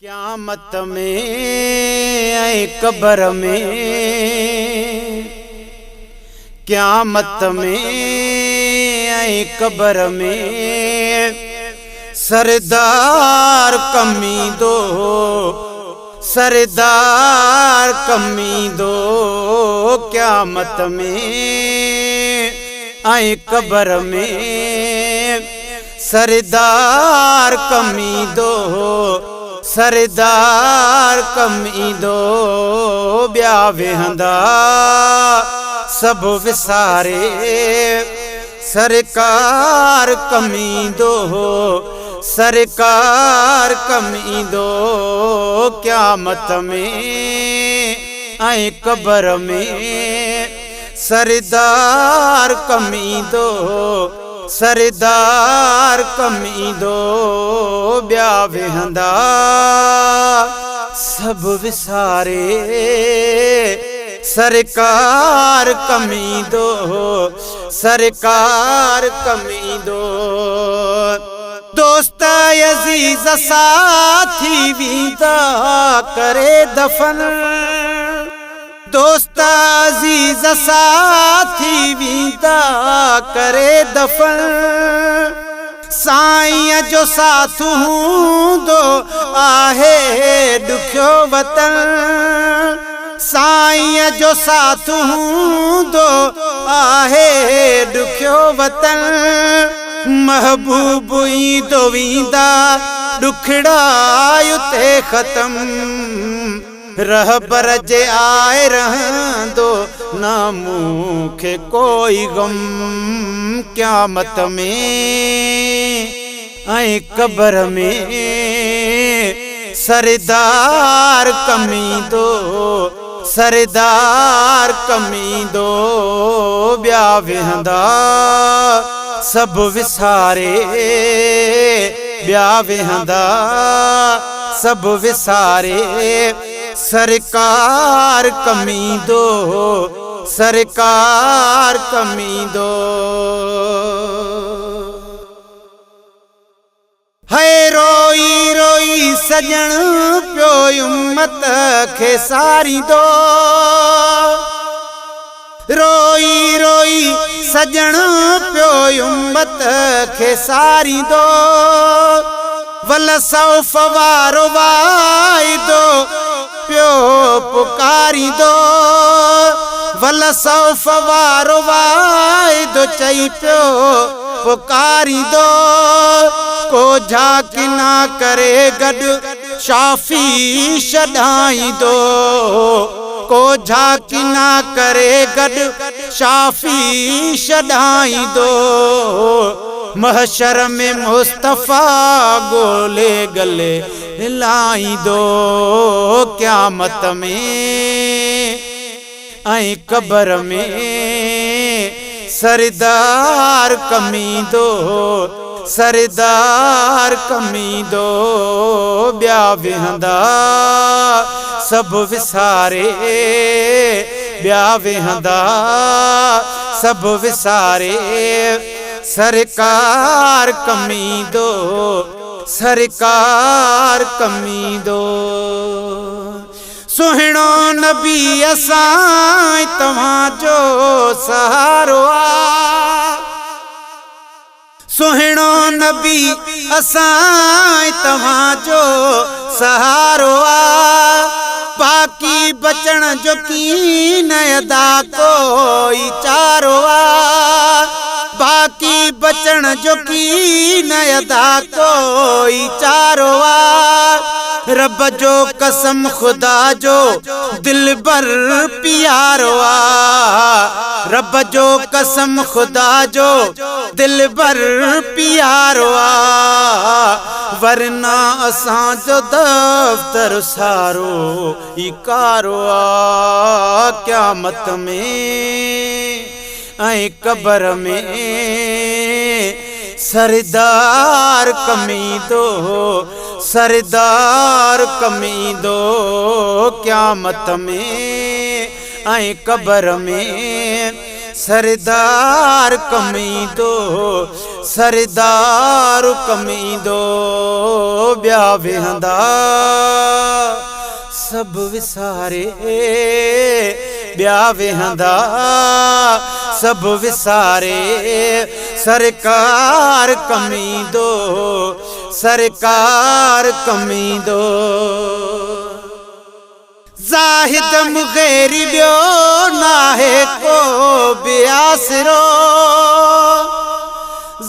क़यामत में ऐं क़बर में, क़यामत में ऐं क़बर में सरदार कमी दो, सरदार कमी दो। क़यामत में ऐं क़बर में सरदार कमी दो, सरदार कमी दो। ॿिया वेहंदा सभु विसारे, सरकार कमी दो, सरकार कमी दो। क़यामत में ऐं क़बर में सरदार कमी दो, सरदार कमी दो। ॿिया वेहंदा सभु विसारे, सरकार कमी दो, सरकार कमी दो। दोस्त अज़ीज़ साथी वींदा करे दफन, दोस्त अज़ीज़ साथी वींदा करे दफन। साईं जो साथ हूंदो आहे ॾुखियो वतन, साईं जो साथ हूंदो आहे ॾुखियो वतन। महबूब ईंदो वेंदा ॾुखड़ा उते ख़तम, रहबर जे आए रहंदो ना मूंखे कोई गम। क़यामत में ऐं क़बर में सरदार कमी दो, सरदार कमी दो। ॿिया वेहंदा सभु विसारे, ॿिया वेहंदा सभु विसारे। सरकार कमी दो, सरकार कमी दो। है रोई रोई सजण पियो उम्मत खे सारी दो, रोई रोई सजण पियो उम्मत खे सारी दो। वल सौफ वारो वाइदो पियो पुकारी दो, वल सौफ वारो वाइदो चई पियो पुकारी दो। को झाकी ना करे गॾु शाफ़ी छॾाई दो, को झाकी ना करे गॾु शाफ़ी छॾाई दो। महशर में मुस्तफ़ा गोले गले लाई दो। क़यामत में ऐं क़बर में सरदार कमी दो, सरदार कमी दो। ॿिया वेहंदा सभु विसारे, ॿिया वेहंदा सभु विसारे। सरकार कमी दो, सरकार कमी दो। सुहिणो नबी असां तव्हांजो सहारो आ, सुहिणो नबी असां तव्हांजो सहारो आ। बाक़ी बचण जो कीन अदा कोई चारो आ, बाक़ी बचण जो कीन अदा कोई चारो आ। रब जो कसम खुदा जो दिल बर प्यारो आ, रब जो कसम खुदा जो दिल बर प्यारो आ। वरना असां जो दफ्तर सारो इकारो आ। क़यामत में ऐं क़बर में सरदार कमी दो, सरदार कमी दो। क़यामत में ऐं क़बर में सरदार कमी दो, सरदार कमी दो। ॿिया वेहंदा सब विसारे ब्या वेहंदा सब विसारे सरकार कमी दो सरकार कमी दो ज़ाहिद मुग़ैरी बियो नाहे को बियासरो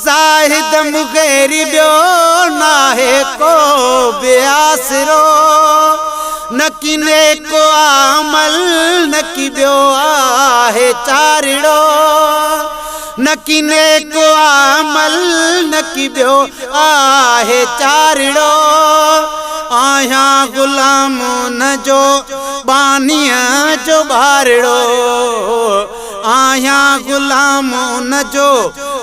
ज़ाहिद मुग़ैरी बियो नाहे को बियासरो न किने को आमल न की बियो आहे चारिड़ो न किने को आमल न की बियो आहे चारिड़ो आया गुलाम न जो बानिया जो बारड़ो आया गुलाम न जो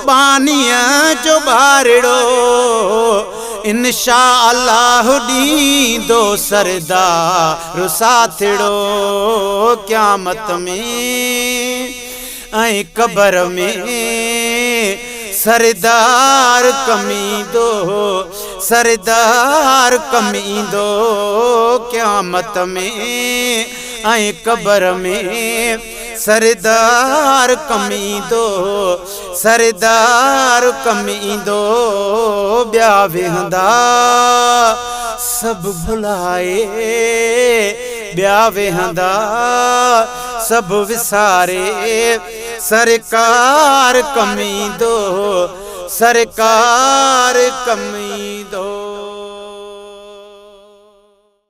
बानिया जो बारड़ो इंशा अल्लाह दींदो सरदार साथिड़ो क़यामत में ऐं कबर में सरदार कमी दो सरदार कमी दो क़यामत में ऐं कबर में सरदार कमी दो सरदार कमी दो ब्या वेहंदा सब भुलाए ब्या वेहंदा सब विसारे सरकार कमी दो सरकार कमी